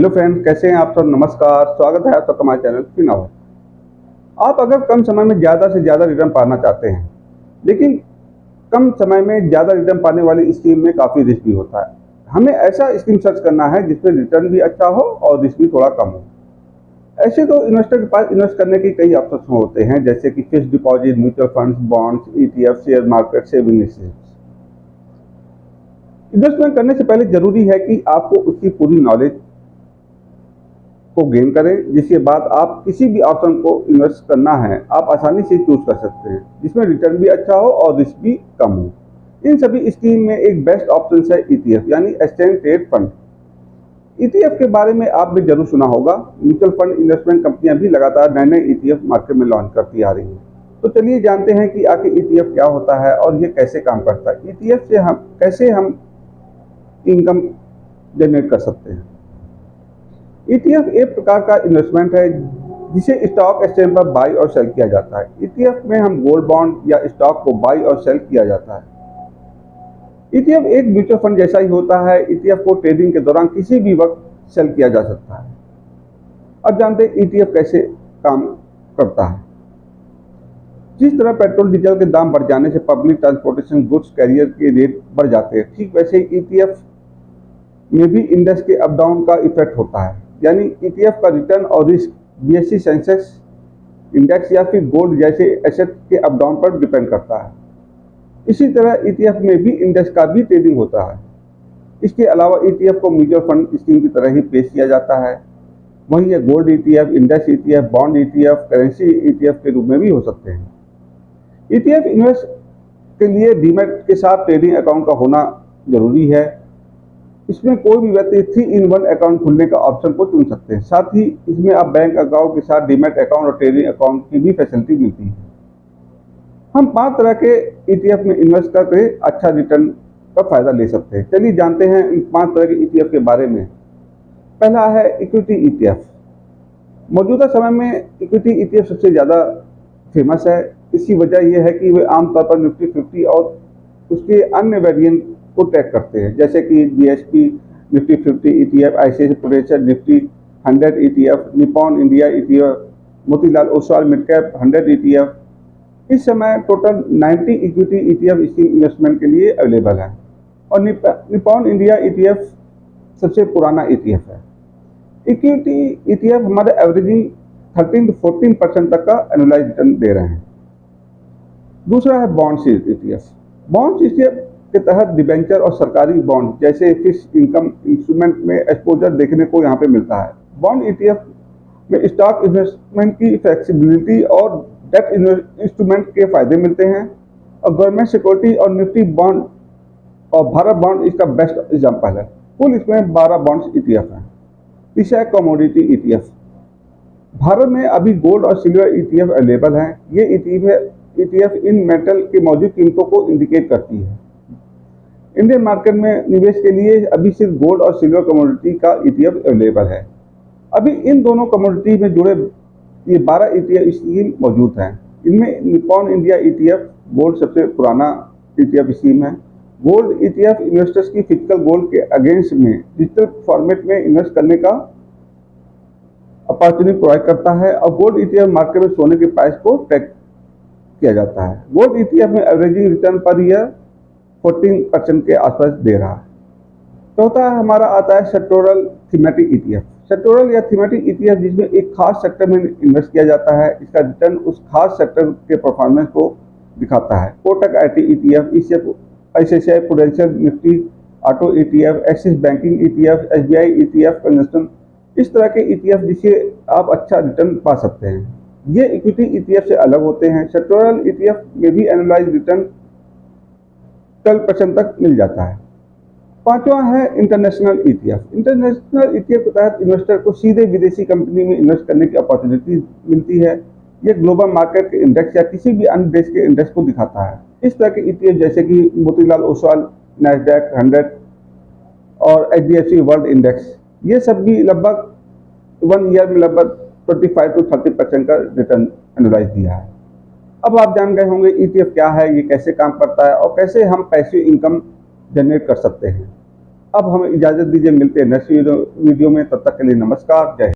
Hello friends, कैसे हैं आप सब। नमस्कार, स्वागत है आप सबका हमारे चैनल फिनोवा। आप अगर कम समय में ज़्यादा से ज़्यादा रिटर्न पाना चाहते हैं, लेकिन कम समय में ज़्यादा रिटर्न पाने वाली स्कीम में काफ़ी रिस्क भी होता है। हमें ऐसा स्कीम सर्च करना है जिसमें रिटर्न भी अच्छा हो और रिस्क भी थोड़ा कम हो। ऐसे तो इन्वेस्टर के पास इन्वेस्ट करने के कई ऑप्शन होते हैं, जैसे कि fixed deposit, mutual funds, bonds, ETF, share market, saving schemes. Investment करने से पहले जरूरी है कि आपको उसकी पूरी नॉलेज को गेन करें, जिसके बाद आप किसी भी ऑप्शन को इन्वेस्ट करना है आप आसानी से चूज कर सकते हैं, जिसमें रिटर्न भी अच्छा हो और रिस्क भी कम हो। इन सभी स्कीम में एक बेस्ट ऑप्शन है ETF यानी एक्सचेंज ट्रेड फंड। ETF के बारे में आपने जरूर सुना होगा। म्यूचुअल फंड इन्वेस्टमेंट कंपनियां भी लगातार नए नए ETF मार्केट में लॉन्च करती आ रही हैं। तो चलिए जानते हैं कि आखिर ETF क्या होता है और ये कैसे काम करता है। ETF से हम कैसे इनकम जनरेट कर सकते हैं। ETF एक प्रकार का इन्वेस्टमेंट है जिसे स्टॉक एक्सचेंज पर बाई और सेल किया जाता है। ETF में हम गोल्ड बॉन्ड या स्टॉक को बाई और सेल किया जाता है। ETF एक म्यूचुअल फंड जैसा ही होता है। ETF को ट्रेडिंग के दौरान किसी भी वक्त सेल किया जा सकता है। अब जानते हैं ETF कैसे काम करता है। जिस तरह पेट्रोल डीजल के दाम बढ़ जाने से पब्लिक ट्रांसपोर्टेशन गुड्स कैरियर के रेट बढ़ जाते हैं, ठीक वैसे ही ETF में भी इंडेक्स के अप डाउन का इफेक्ट होता है। यानी ETF का रिटर्न और रिस्क BSE सेंसेक्स इंडेक्स या फिर गोल्ड जैसे एसेट के अप डाउन पर डिपेंड करता है। इसी तरह ETF में भी इंडेक्स का भी ट्रेडिंग होता है। इसके अलावा ETF को म्यूचुअल फंड स्कीम की तरह ही पेश किया जाता है। वहीं ये gold ETF, index ETF, bond ETF, currency ETF के रूप में भी हो सकते हैं। ETF इन्वेस्ट के लिए डीमैट के साथ ट्रेडिंग अकाउंट का होना जरूरी है। इसमें कोई भी व्यक्ति 3-in-1 अकाउंट खुलने का ऑप्शन को चुन सकते हैं। साथ ही इसमें आप बैंक अकाउंट के साथ डीमैट अकाउंट और ट्रेडिंग अकाउंट की भी फैसिलिटी मिलती है। हम 5 तरह के ETF में इन्वेस्ट करके अच्छा रिटर्न का फायदा ले सकते हैं। चलिए जानते हैं इन 5 तरह के ETF के बारे में। पहला है इक्विटी ETF। मौजूदा समय में इक्विटी ETF सबसे ज़्यादा फेमस है। इसकी वजह यह है कि वे आमतौर पर निफ्टी 50 और उसके अन्य वेरिएंट को ट्रैक करते हैं, जैसे कि BSP Nifty 50 ETF, ICICI prudential Nifty 100 ETF, Nippon India ETF, Motilal Oswal mid cap 100 ETF। इस समय total 90 equity ETF scheme investment के लिए अवेलेबल है और निप्पॉन इंडिया ETF सबसे पुराना ETF है। इक्विटी ETF हमारे एवरेजिंग 13 से 14% तक का एनुअलाइज रिटर्न दे रहे हैं। दूसरा है बॉन्ड्स ETF। बॉन्ड्स ETF के तहत डिबेंचर और सरकारी बॉन्ड जैसे फिक्स्ड इनकम इंस्ट्रूमेंट में एक्सपोजर देखने को यहाँ पे मिलता है। बॉन्ड ETF में स्टॉक इन्वेस्टमेंट की फ्लेक्सिबिलिटी और डेट इंस्ट्रूमेंट के फायदे मिलते हैं और गवर्नमेंट सिक्योरिटी और निफ्टी बॉन्ड और भारत बॉन्ड इसका बेस्ट एग्जाम्पल है। कुल इसमें 12 बॉन्ड्स ETF हैं। तीसरा है कमोडिटी ETF। भारत में अभी गोल्ड और सिल्वर ETF अवेलेबल हैं। ये ETF इन मेटल की मौजूद कीमतों को इंडिकेट करती है। इंडियन मार्केट में निवेश के लिए अभी सिर्फ गोल्ड और सिल्वर कमोडिटी का ETF अवेलेबल है। अभी इन दोनों कमोडिटी में जुड़े ये 12 ETF स्कीम मौजूद हैं। इनमें निप्पॉन इंडिया ETF गोल्ड सबसे पुराना ETF स्कीम है। गोल्ड ETF इन्वेस्टर्स की फिजिकल गोल्ड के अगेंस्ट में डिजिटल फॉर्मेट में इन्वेस्ट करने का अपॉर्चुनिटी प्रोवाइड करता है और गोल्ड ETF मार्केट में सोने के प्राइस को ट्रैक किया जाता है। गोल्ड ETF में एवरेजिंग रिटर्न पर ईयर 14% के आसपास दे रहा है। चौथा हमारा आता है सेक्टोरल थीमेटिक ETF। सेक्टोरल या थीमेटिक ETF जिसमें एक खास सेक्टर में इन्वेस्ट किया जाता है। इसका रिटर्न उस खास सेक्टर के परफॉर्मेंस को दिखाता है। Kotak IT ETF, ICICI prudential Nifty auto ETF, axis banking ETF, SBI ETF कंजस्टन, इस तरह के ETF जिसे आप अच्छा रिटर्न पा सकते हैं। ये इक्विटी ETF से अलग होते हैं। सेक्टोरल ETF में भी एनुअलाइज रिटर्न 12% तक मिल जाता है। पांचवा है इंटरनेशनल ETF। इंटरनेशनल ETF के तहत इन्वेस्टर को सीधे विदेशी कंपनी में इन्वेस्ट करने की अपॉर्चुनिटी मिलती है। यह ग्लोबल मार्केट के इंडेक्स या किसी भी अन्य देश के इंडेक्स को दिखाता है। इस तरह के ETF जैसे कि मोतीलाल ओसवाल नैस्डैक 100 और HDFC वर्ल्ड इंडेक्स, ये सब भी लगभग 1 ईयर में लगभग 25 से 30% का रिटर्न एनुअलाइज दिया है। अब आप जान गए होंगे ETF क्या है, ये कैसे काम करता है और कैसे हम पैसिव इनकम जनरेट कर सकते हैं। अब हमें इजाज़त दीजिए, मिलते हैं नेक्स्ट वीडियो में। तब तक के लिए नमस्कार, जय हिंद।